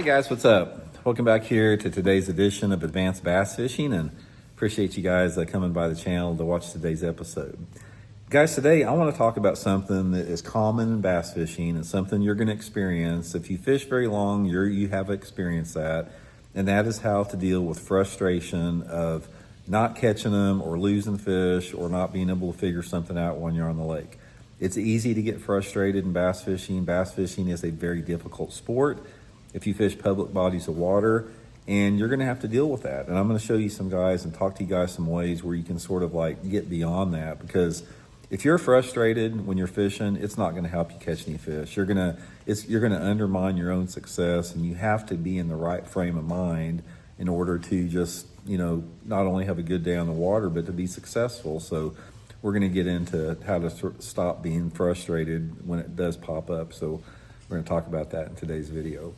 Hey guys, what's up? Welcome back here to today's edition of Advanced Bass Fishing, and appreciate you guys coming by the channel to watch today's episode. Guys, today I want to talk about something that is common in bass fishing and something you're going to experience. If you fish very long, you have experienced that, and that is how to deal with frustration of not catching them or losing fish or not being able to figure something out when you're on the lake. It's easy to get frustrated in bass fishing. Bass fishing is a very difficult sport if you fish public bodies of water, and you're going to have to deal with that. And I'm going to show you some guys and talk to you guys some ways where you can sort of like get beyond that, because if you're frustrated when you're fishing, it's not going to help you catch any fish. You're going to undermine your own success, and you have to be in the right frame of mind in order to just, not only have a good day on the water, but to be successful. So we're going to get into how to stop being frustrated when it does pop up. So we're going to talk about that in today's video.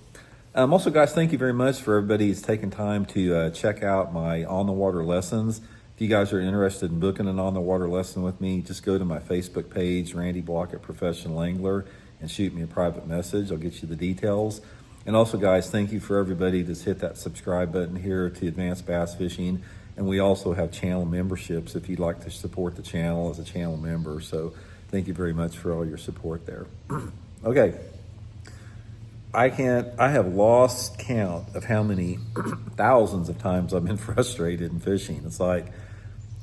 Also, guys, thank you very much for everybody who's taken time to check out my on-the-water lessons. If you guys are interested in booking an on-the-water lesson with me, just go to my Facebook page, Randy Blaukat Professional Angler, and shoot me a private message. I'll get you the details. And also, guys, thank you for everybody that's hit that subscribe button here to Advanced Bass Fishing. And we also have channel memberships if you'd like to support the channel as a channel member. So thank you very much for all your support there. Okay. I have lost count of how many thousands of times I've been frustrated in fishing. It's like,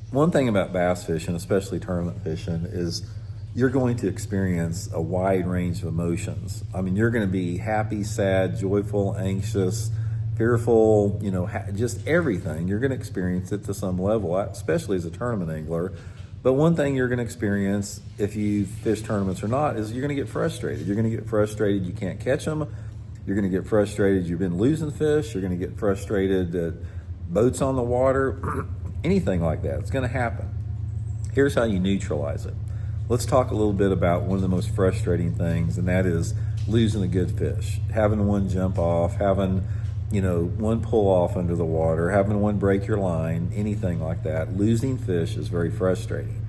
one thing about bass fishing, especially tournament fishing, is you're going to experience a wide range of emotions. I mean, you're going to be happy, sad, joyful, anxious, fearful, just everything. You're going to experience it to some level, especially as a tournament angler. But one thing you're going to experience if you fish tournaments or not is you're going to get frustrated. You're going to get frustrated you can't catch them. You're going to get frustrated you've been losing fish. You're going to get frustrated that boats on the water, anything like that. It's going to happen. Here's how you neutralize it. Let's talk a little bit about one of the most frustrating things, and that is losing a good fish. Having one jump off, having one pull off under the water, having one break your line, anything like that. Losing fish is very frustrating.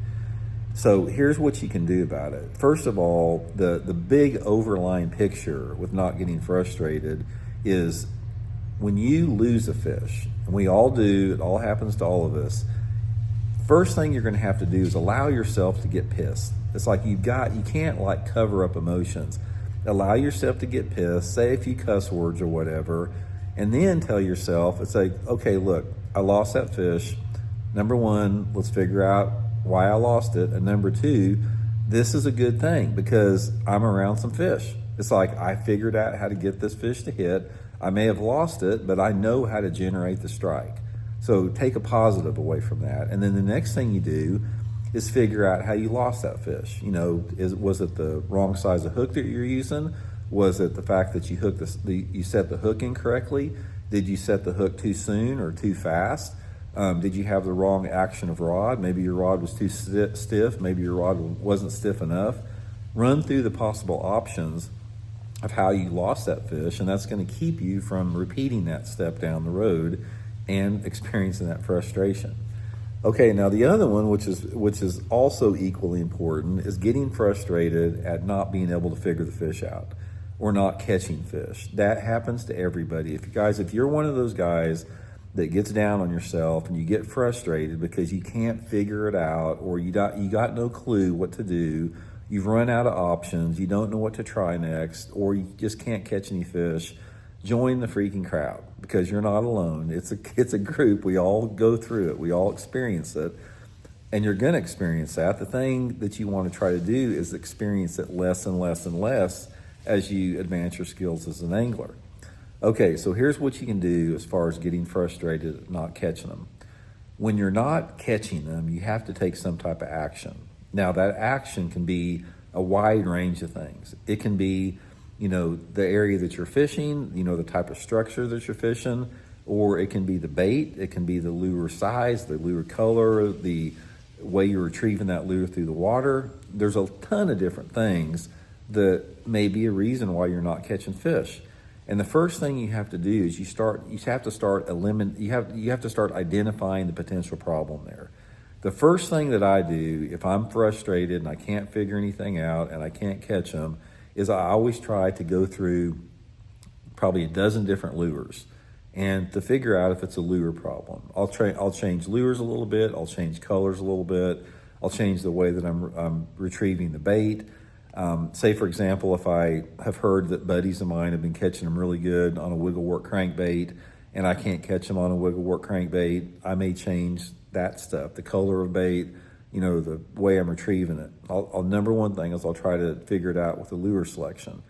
So here's what you can do about it. First of all, the big overlying picture with not getting frustrated is when you lose a fish, and we all do, it all happens to all of us, first thing you're going to have to do is allow yourself to get pissed. It's like you can't like cover up emotions. Allow yourself to get pissed, say a few cuss words or whatever, and then tell yourself, it's like, okay, look, I lost that fish. Number one, let's figure out why I lost it. And number two, this is a good thing because I'm around some fish. It's like I figured out how to get this fish to hit. I may have lost it, but I know how to generate the strike. So take a positive away from that. And then the next thing you do is figure out how you lost that fish. Was it the wrong size of hook that you're using? Was it the fact that you set the hook incorrectly? Did you set the hook too soon or too fast? Did you have the wrong action of rod? Maybe your rod was too stiff. Maybe your rod wasn't stiff enough. Run through the possible options of how you lost that fish, and that's going to keep you from repeating that step down the road and experiencing that frustration. Okay, now the other one, which is also equally important, is getting frustrated at not being able to figure the fish out or not catching fish. That happens to everybody. If you're one of those guys that gets down on yourself and you get frustrated because you can't figure it out, or you got no clue what to do, you've run out of options, you don't know what to try next, or you just can't catch any fish, join the freaking crowd, because you're not alone. It's a group. We all go through it. We all experience it, and you're going to experience that. The thing that you want to try to do is experience it less and less and less as you advance your skills as an angler. Okay, so here's what you can do as far as getting frustrated at not catching them. When you're not catching them, you have to take some type of action. Now, that action can be a wide range of things. It can be, the area that you're fishing, the type of structure that you're fishing, or it can be the bait, it can be the lure size, the lure color, the way you're retrieving that lure through the water. There's a ton of different things that may be a reason why you're not catching fish. And the first thing you have to do is you have to start identifying the potential problem there. The first thing that I do if I'm frustrated and I can't figure anything out and I can't catch them is I always try to go through probably a dozen different lures, and to figure out if it's a lure problem. I'll change lures a little bit. I'll change colors a little bit. I'll change the way that I'm retrieving the bait. Say, for example, if I have heard that buddies of mine have been catching them really good on a wiggle work crankbait, and I can't catch them on a wiggle work crankbait, I may change that stuff, the color of bait, the way I'm retrieving it. Number one thing is I'll try to figure it out with the lure selection.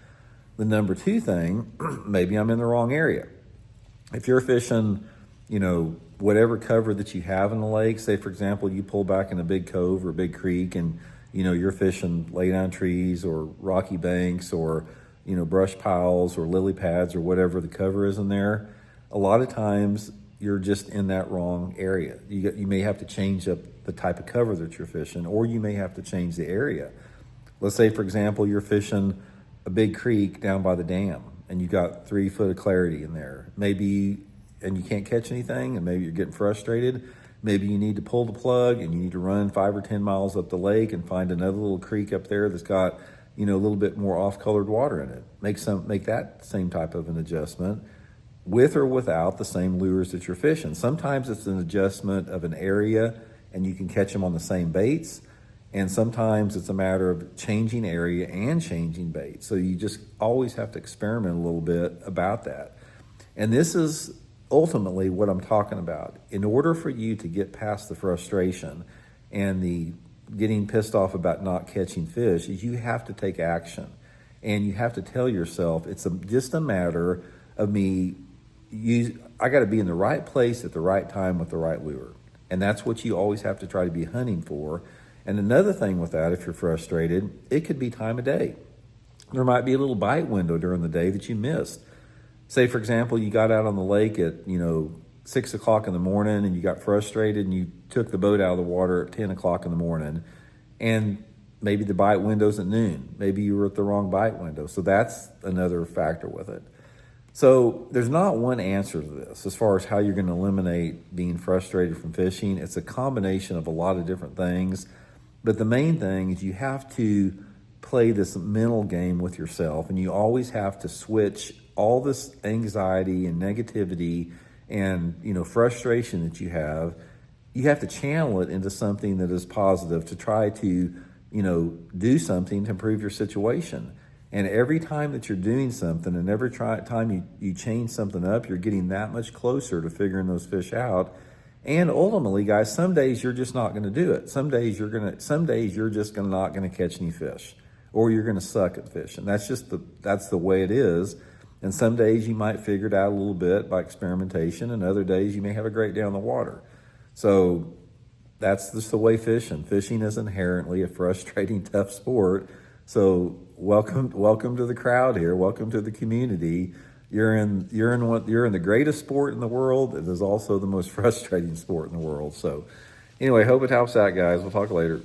The number two thing, maybe I'm in the wrong area. If you're fishing, whatever cover that you have in the lake, say, for example, you pull back in a big cove or a big creek and, you're fishing lay down trees or rocky banks or, brush piles or lily pads or whatever the cover is in there, a lot of times you're just in that wrong area. You may have to change up the type of cover that you're fishing, or you may have to change the area. Let's say, for example, you're fishing a big creek down by the dam and you got 3 foot of clarity in there. And you can't catch anything, and maybe you're getting frustrated. Maybe you need to pull the plug and you need to run 5 or 10 miles up the lake and find another little creek up there that's got, a little bit more off-colored water in it. Make that same type of an adjustment with or without the same lures that you're fishing. Sometimes it's an adjustment of an area and you can catch them on the same baits. And sometimes it's a matter of changing area and changing bait. So you just always have to experiment a little bit about that. And this is ultimately what I'm talking about. In order for you to get past the frustration and the getting pissed off about not catching fish, is you have to take action. And you have to tell yourself, it's just a matter of I got to be in the right place at the right time with the right lure. And that's what you always have to try to be hunting for. And another thing with that, if you're frustrated, it could be time of day. There might be a little bite window during the day that you missed. Say, for example, you got out on the lake at, 6 o'clock in the morning and you got frustrated and you took the boat out of the water at 10 o'clock in the morning, and maybe the bite window's at noon. Maybe you were at the wrong bite window. So that's another factor with it. So there's not one answer to this as far as how you're going to eliminate being frustrated from fishing. It's a combination of a lot of different things. But the main thing is you have to play this mental game with yourself, and you always have to switch all this anxiety and negativity and frustration that you have to channel it into something that is positive, to try to do something to improve your situation. And every time that you're doing something and every time you change something up, you're getting that much closer to figuring those fish out. And ultimately, guys, some days you're just not going to do it. Some days you're just not going to catch any fish, or you're going to suck at fishing. That's the way it is. And some days you might figure it out a little bit by experimentation, and other days you may have a great day on the water. So that's just the way fishing is inherently a frustrating, tough sport. So welcome to the crowd here. Welcome to the community. You're in the greatest sport in the world. It is also the most frustrating sport in the world. So anyway, hope it helps out, guys. We'll talk later.